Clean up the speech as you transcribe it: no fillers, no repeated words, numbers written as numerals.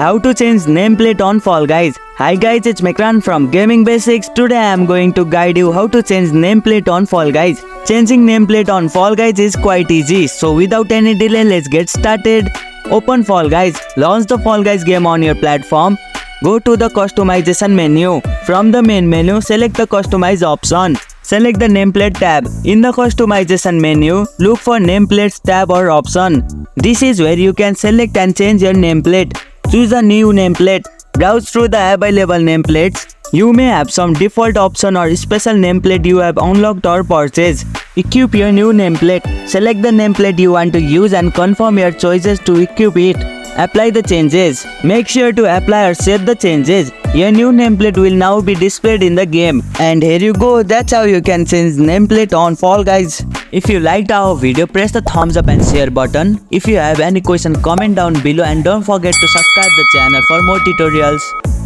How to change nameplate on Fall Guys. Hi guys, it's Mekran from Gaming Basics. Today I am going to guide you how to change nameplate on Fall Guys. Changing nameplate on Fall Guys is quite easy. So without any delay, let's get started. Open Fall Guys. Launch the Fall Guys game on your platform. Go to the customization menu. From the main menu, select the customize option. Select the nameplate tab. In the customization menu, look for nameplates tab or option. This is where you can select and change your nameplate. Choose a new nameplate. Browse through the available nameplates. You may have some default option or special nameplate you have unlocked or purchased. Equip your new nameplate. Select the nameplate you want to use and confirm your choices to equip it. Apply the changes. Make sure to apply or save the changes. Your new nameplate will now be displayed in the game. And here you go, that's how you can change nameplate on Fall Guys. If you liked our video, press the thumbs up and share button. If you have any question, comment down below and don't forget to subscribe the channel for more tutorials.